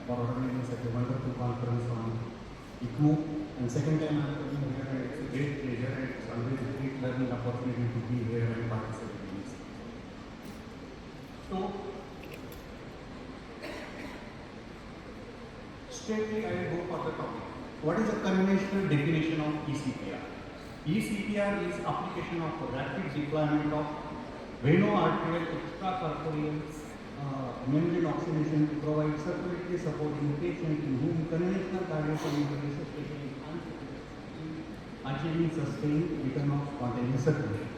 for organizing such a wonderful conference on ECMO. And second time I am coming here, and it's a great pleasure, and it's always a great learning opportunity to be here and participate in this. So, straightly I will go for the topic. What is the conventional definition of ECPR? ECPR is application of rapid deployment of veno-arterial extracorporeal membrane oxygenation to provide circulatory support in patient in whom conventional cardiopulmonary resuscitation is unsuccessful in achieving sustained return of spontaneous circulation.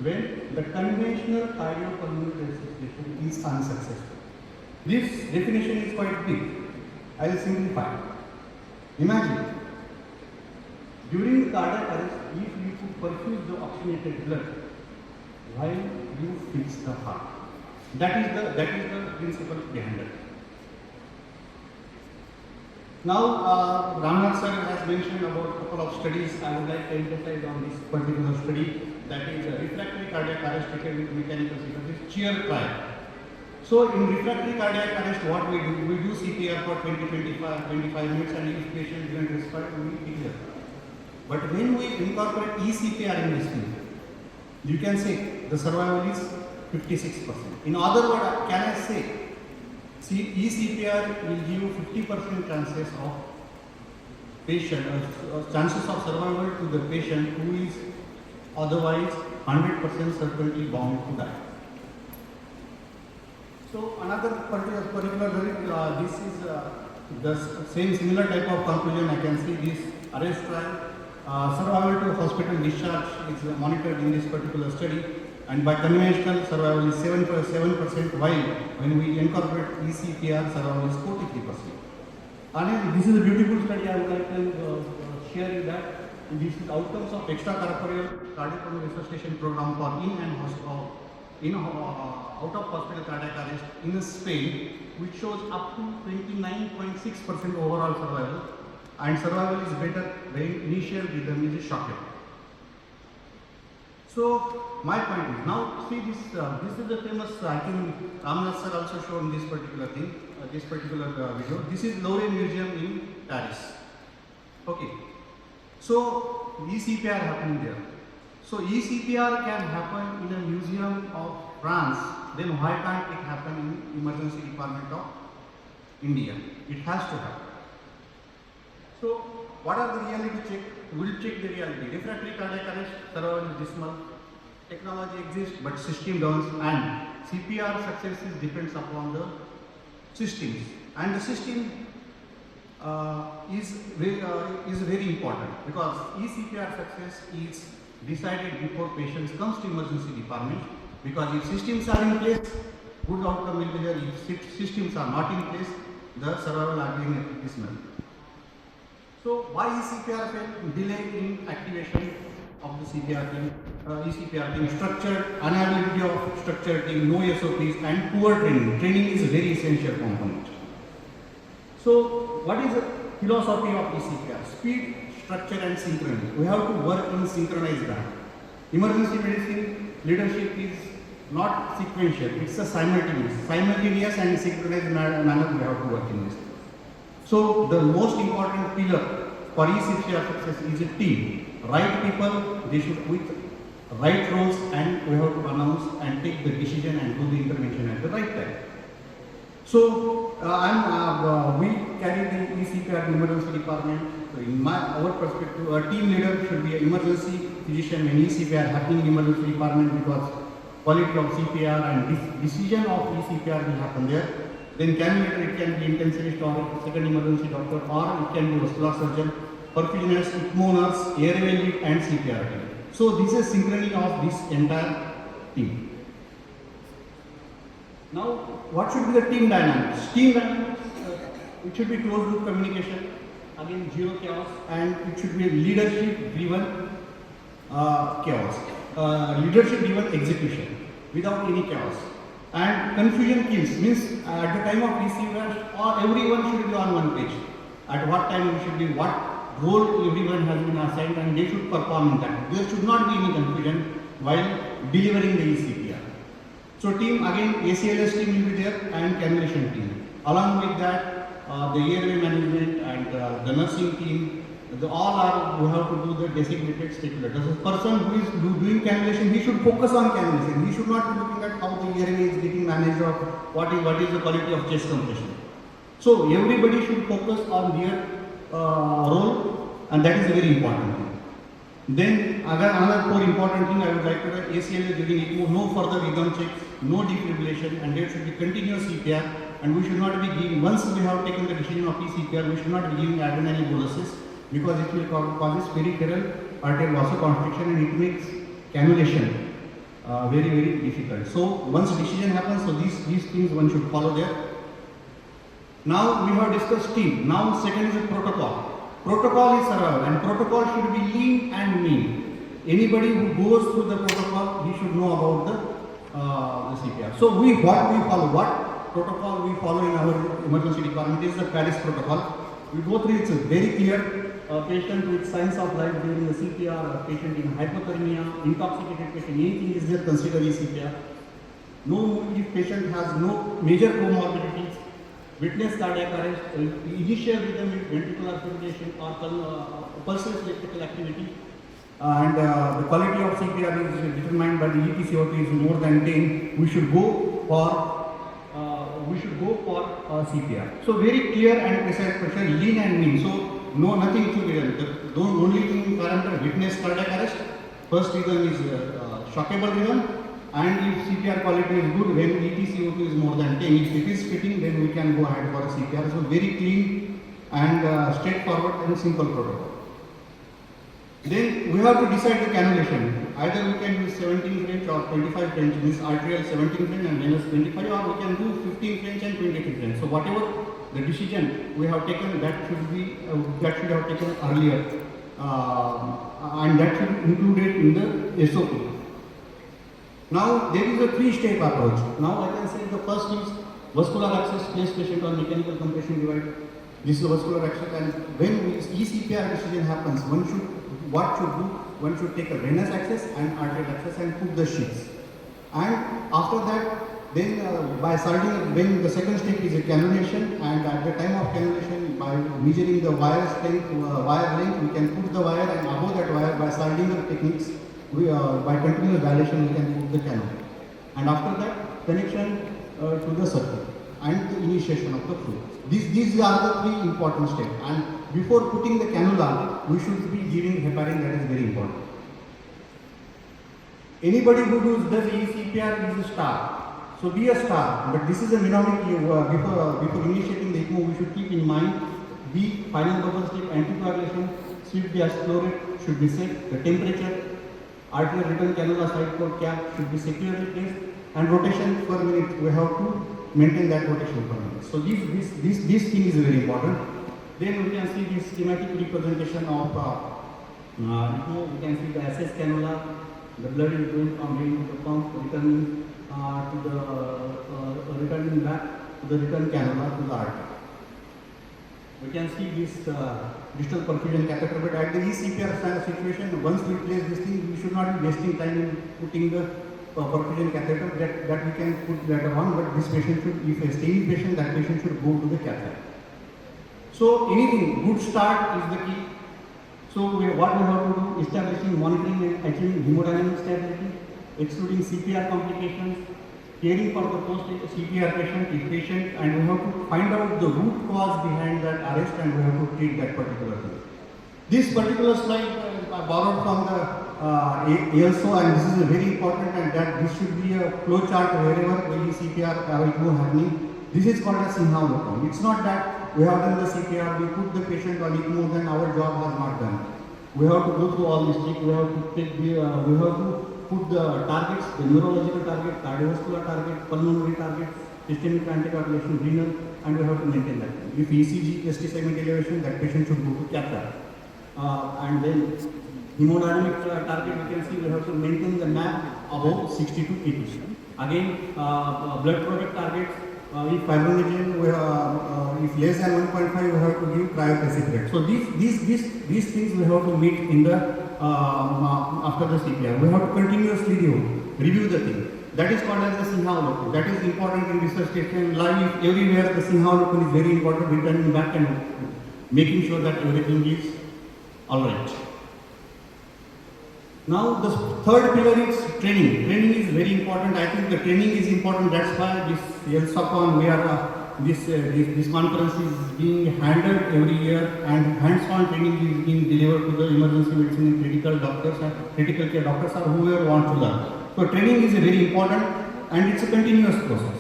When the conventional cardiopulmonary resuscitation is unsuccessful. This definition is quite big. I will simplify. Imagine, during the cardiac arrest, if you could perfuse the oxygenated blood while you fix the heart. That is the principle behind it. Now, Ramnath sir has mentioned about a couple of studies. I would like to emphasize on this particular study, that is refractory cardiac arrest treated with mechanical CPR. This is cheer trial. So, in refractory cardiac arrest, what we do CPR for 25 minutes, and if patient doesn't respond, we declare. But when we incorporate ECPR in this thing, you can say the survival is 56%. In other words, can I say ECPR will give 50% chances of patient chances of survival to the patient who is otherwise 100% certainly bound to die. So another particular this is the same similar type of conclusion. I can see this arrest trial. Survival to hospital discharge is monitored in this particular study, and by conventional survival is 7%, while when we incorporate ECPR, survival is 43%. And this is a beautiful study. I would like to share you that this is outcomes of extracorporeal cardiopulmonary resuscitation program for out of hospital cardiac arrest in Spain, which shows up to 29.6% overall survival. And survival is better when initial rhythm is shocking. So my point is, now see this is the famous, I think Ramnath sir also shown this particular thing, this particular video. This is Louvre Museum in Paris. Okay. So ECPR happening there. So ECPR can happen in a museum of France, then why can't it happen in emergency department of India? It has to happen. So, what are the reality check? We will check the reality. Refractory cardiac arrest, survival is dismal. Technology exists, but system down, and CPR success depends upon the systems. And the system is very important, because ECPR success is decided before patients comes to emergency department. Because if systems are in place, good outcome will be there. If systems are not in place, the survival are being dismal. So why ECPR failed? Delay in activation of the CPR team, ECPR team, structured, unavailability of structured team, no SOPs, and poor training. Training is a very essential component. So what is the philosophy of ECPR? Speed, structure, and synchrony. We have to work in synchronized manner. Emergency medicine leadership is not sequential, it's a simultaneous and synchronized manner we have to work in this. So the most important pillar for ECPR success is a team. Right people, they should with right roles, and we have to announce and take the decision and do the intervention at the right time. So we carry the ECPR in emergency department. So in our perspective, a team leader should be an emergency physician when ECPR happening in emergency department, because quality of CPR and decision of ECPR will happen there. Then it can be intensivist or second emergency doctor, or it can be vascular surgeon, perfusionist, ECMO nurse, airway lead, and CPR team. So this is synchrony of this entire team. Now, what should be the team dynamics? Team dynamics, it should be closed loop communication, again zero chaos, and it should be leadership driven leadership driven execution without any chaos. And confusion kills, means at the time of ECPR, or everyone should be on one page. At what time we should be, what role everyone has been assigned, and they should perform in that. There should not be any confusion while delivering the ECPR. So team, again ACLS team will be there, and cannulation team. Along with that, the airway management and the nursing team, we have to do the designated stakeholder. The person who is doing cannulation, he should focus on cannulation. He should not be looking at how the airway is getting managed or what is the quality of chest compression. So everybody should focus on their role, and that is a very important thing. Then another more important thing I would like to write, ACLA during ECMO, no further rhythm checks, no defibrillation, and there should be continuous CPR, and we should not be giving, once we have taken the decision of ECPR, we should not be giving adrenaline boluses because it will cause peripheral arterial vasoconstriction and it makes cannulation very, very difficult. So once decision happens, so these things one should follow there. Now we have discussed team. Now second is a protocol. Protocol is survival and protocol should be lean and mean. Anybody who goes through the protocol, he should know about the CPR. So what we follow, what protocol we follow in our emergency department is the Paris protocol. We go through, it's very clear. A patient with signs of life during the CPR, a patient in hypothermia, intoxicated patient, anything is there, consider ECPR. No, if patient has no major comorbidities, witness cardiac arrest, initial rhythm with ventricular fibrillation or pulseless electrical activity, and the quality of CPR is determined by the ETCOT is more than 10, we should go for CPR. So very clear and precise question, lean and mean. So no, nothing to be done. The only thing parameter, witness cardiac arrest, first rhythm is shockable rhythm, and if CPR quality is good, when ETCOT is more than 10, if it is fitting, then we can go ahead for a CPR. So very clean and straightforward and simple protocol. Then we have to decide the cannulation. Either we can use 17 French or 25 French, means arterial 17 French and venous 25, or we can do 15 French and 23 French. So whatever the decision we have taken, that should have taken earlier, and that should include it in the SOP. Now there is a three-step approach. Now I can say the first is vascular access, place patient on mechanical compression device. This is vascular access, and when ECPR decision happens, one should take a venous access and arterial access and put the sheets. And after that, then by starting, when the second step is a cannulation, and at the time of cannulation, by measuring the wire strength, wire length, we can put the wire, and above that wire, by Sardinger techniques, by continuous dilation, we can put the cannula. And after that, connection to the circuit and the initiation of the fluid. These are the three important steps. And before putting the cannula, we should be giving heparin, that is very important. Anybody who does ECPR is a star. So be a star, but this is a mnemonic. Before initiating the ECMO, we should keep in mind the final bubble step, anticoagulation, sweet gas flow rate should be set, the temperature, arterial return cannula side port cap should be securely placed, and rotation per minute, we have to maintain that rotation per minute. So this thing is very important. Then we can see this schematic representation of ECMO. We can see the SS cannula, the blood is going from vein to the pump, returning returning back to the return cannula to the artery. We can see this distal perfusion catheter, but at the ECPR kind of situation, once we place this thing, we should not be wasting time in putting the perfusion catheter. That we can put later on, but this patient should, if a stable patient, that patient should go to the catheter. So anything, good start is the key. So what we have to do, establishing, monitoring and achieving hemodynamic stability, excluding CPR complications, caring for the post-CPR patient, and we have to find out the root cause behind that arrest, and we have to treat that particular thing. This particular slide I borrowed from the ALSO, and this is very important, and that this should be a flow chart wherever the CPR ECMO happening. This is called a Sinha-Locum. It's not that we have done the CPR, we put the patient on ECMO, then our job has not done. We have to go through all these things. We have to take we have to put the targets, the neurological target, cardiovascular target, pulmonary target, systemic anticoagulation, renal, and we have to maintain that. If ECG, ST segment elevation, that patient should go to catheter. And then hemodynamic target, we can see we have to maintain the map above 60 to 80. Again, blood product targets, if fibrinogen, if less than 1.5, we have to give cryoprecipitate. So these things we have to meet in the after the CPR. We have to continuously review the thing. That is called as the Sinhavalokan. That is important in resuscitation. Life everywhere, the Sinhavalokan is very important. Returning back and making sure that everything is all right. Now the third pillar is training. Training is very important. I think the training is important. That's why this SOP we are this conference is being handled every year, and hands-on training is being delivered to the emergency medicine and critical doctors and critical care doctors or whoever want to learn. So training is very important and it's a continuous process.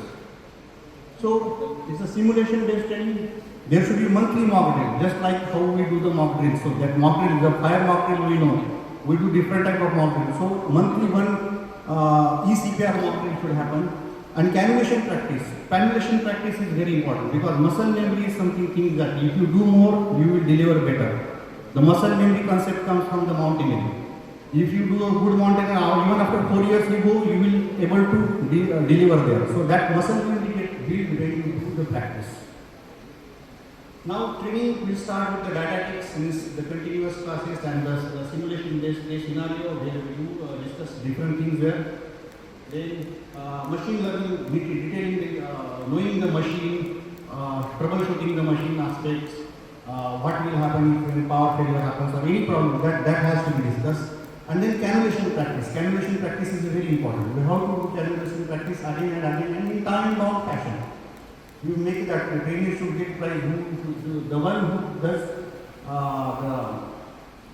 So it's a simulation-based training. There should be monthly mock drill, just like how we do the mock drill. So that mock drill, the fire mock drill, we know. We do different type of mock drill. So monthly one ECPR mock drill should happen. And cannulation practice. Cannulation practice is very important because muscle memory is something things that if you do more, you will deliver better. The muscle memory concept comes from the mountaineering. If you do a good mountaineering, even after 4 years you go, you will able to deliver there. So that muscle memory gets built when you do the practice. Now training will start with the didactics, means the continuous classes and the simulation-based case scenario where we do discuss different things there. Then machine learning, detailing knowing the machine, troubleshooting the machine aspects, what will happen if power failure happens or any problem, that has to be discussed. And then cannulation practice. Cannulation practice is very important. We have to do cannulation practice again and again and in time-bound fashion. You make that the trainer should get prize. The one who does the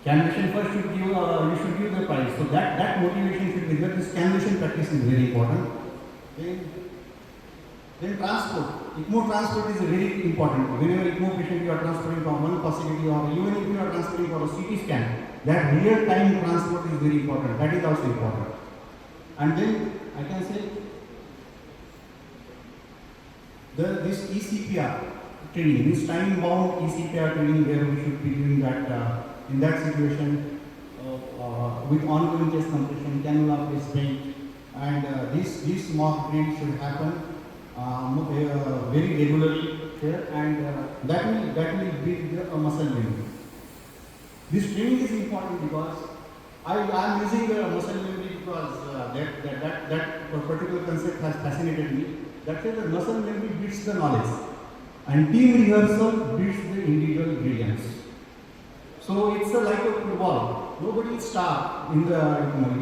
cannulation first should give, you should give the prize. So that motivation should be there. This cannulation practice is very important. Then transport. ECMO transport is very important. Whenever ECMO patient you are transferring from one facility or even if you are transferring for a CT scan, that real-time transport is very important. That is also important. And then I can say this ECPR training, this time-bound ECPR training where we should be doing that in that situation with ongoing chest compression, cannula placement, and this mock drill should happen very regularly here, and that will build a muscle memory. This training is important because I am using the muscle memory because that particular concept has fascinated me. That is, the muscle memory builds the knowledge, and team rehearsal builds the individual brilliance. So it's like a football. Nobody is star in the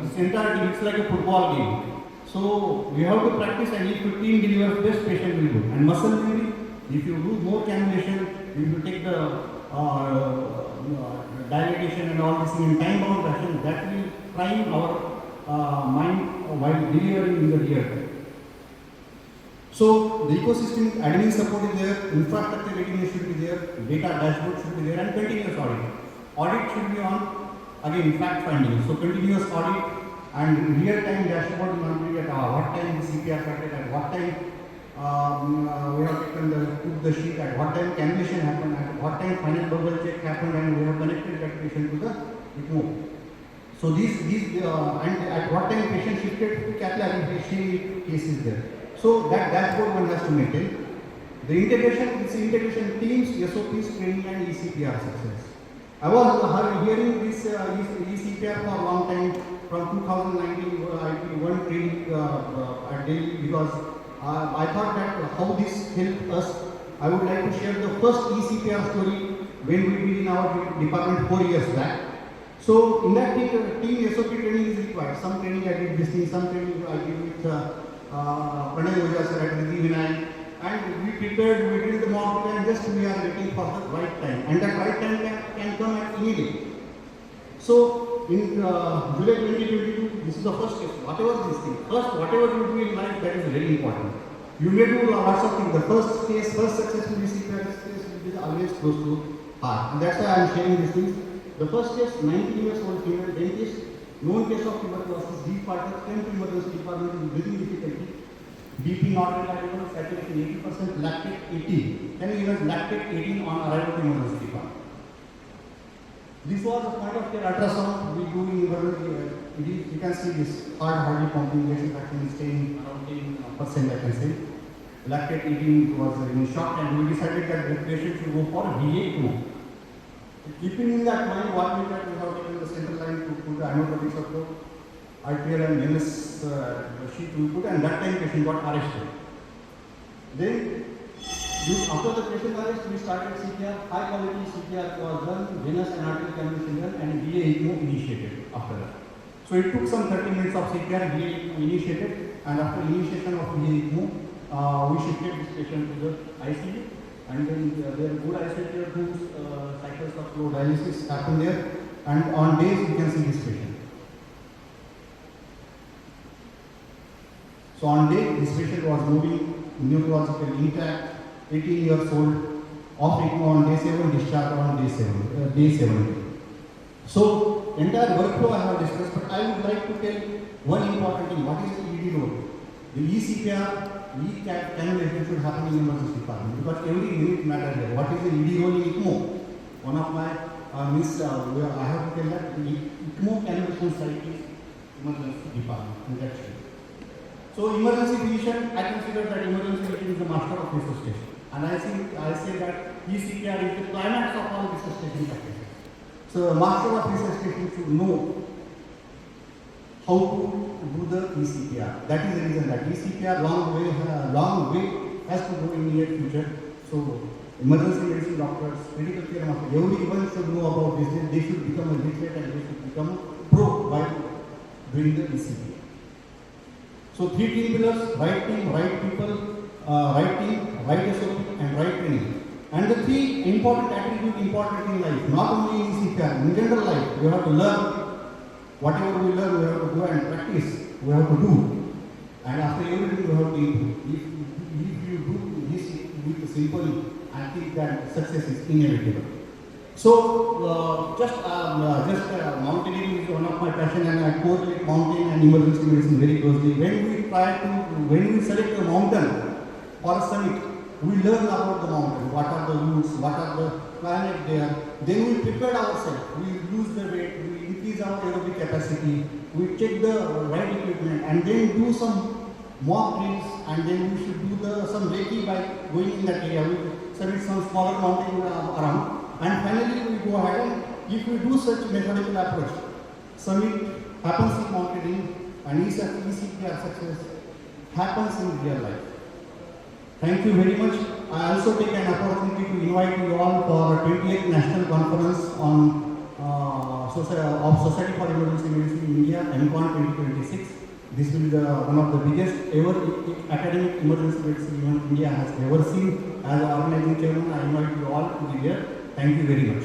this entire team. It's like a football game. So we have to practice, and if your team delivers best, patient will do. And muscle memory, if you do more cannulation, if you take the dilatation and all this in time-bound fashion, that will prime our mind while delivering in the real time. So the ecosystem admin support is there, infrastructure readiness should be there, data dashboard should be there, and continuous audit. Audit should be on, again, fact finding. So continuous audit and real-time dashboard monitoring at what time the CPR started, at what time we have taken took the sheet, at what time cannulation happened, at what time final double check happened, and we have connected that patient to the ECMO. So these and at what time patient shifted to capillary cases there. So that dashboard one has to maintain. The integration teams, SOPs, training, and ECPR success. I was hearing this ECPR for a long time. From 2019, I did one training at Delhi because I thought that how this helped us. I would like to share the first ECPR story when we did in our department 4 years back. So in that team SOP training is required. Some training I did this thing, some training I did with Pranay Ojha sir at Riddhi Vinay, and we prepared, we did the mock drill, and just we are waiting for the right time, and that right time can come at any day. So in July 2022, this is the first case. Whatever this thing, first whatever you do in life, that is very important. You may do lots of things. The first case, first successful ECPR case will be always close to heart, and that's why I am sharing these things. The first case, 19 years old female dentist, known case of tuberculosis, deep parted, 10 emergency department with breathing difficulty, BP not reliable, saturation 80%, lactate 18. Can you even lactate 18 on arrival to emergency department? This was a point of care ultrasound we do in emergency. You can see this hardly pumping, ejection fraction is staying around 10%, I can say. Lactate 18 was in shock, and we decided that the patient should go for VA2. Keeping in that mind, what we have taken the central line to put the aneurysm support. arterial and venous sheet we put, and that time patient got arrested. Then after the patient arrest, we started CPR. High quality CPR was done, venous and arterial cannulation done, and VA ECMO initiated after that. So it took some 30 minutes of CPR, VA ECMO initiated, and after initiation of VA ECMO, we shifted this patient to the ICU, and then there are good ICU whose cycles of flow dialysis happen there, and on days you can see this patient. So on day, this patient was moving, neurological intact, 18 years old, off ECMO on day 7, discharged on day 7. So entire workflow I have discussed, but I would like to tell one important thing. What is the ED role? The ECPR, cannulation should happen in emergency department, because every minute matters here. What is the ED role in ECMO? One of my I have to tell that the ECMO cannulation site is emergency department, and that's it. So emergency physician, I consider that emergency physician is the master of resuscitation, and I say that ECPR is the climax of all resuscitation practices. So the master of resuscitation should know how to do the ECPR. That is the reason that ECPR long way has to go in near future. So emergency medicine doctors, critical care doctors, everyone should know about this. They should become a literate and they should become pro by doing the ECPR. So 3 team pillars: right team, right people, right SOP, and right training. And the 3 important attributes important in life, not only in ECPR, in general life, you have to learn. Whatever we learn, we have to go and practice. We have to do. And after everything, we have to improve. If you do this with simply, I think that success is inevitable. So, mountaineering is one of my passion, and I correlate mountain and emergency medicine very closely. When we select a mountain or a summit, we learn about the mountain. What are the routes? What are the climate there? Then we prepare ourselves. We lose the weight. We increase our aerobic capacity. We check the right equipment, and then do some mock drills, and then we should do some Reiki by going in that area. We summit some smaller mountain around. And finally, we go ahead, and if we do such methodical approach, summit happens in mountaineering, and ECPR success happens in real life. Thank you very much. I also take an opportunity to invite you all for 28th National Conference on Society for Emergency Medicine in India, MCON 2026. This will be one of the biggest ever academic emergency medicine event India has ever seen. As an organizing chairman, I invite you all to be there. Thank you very much.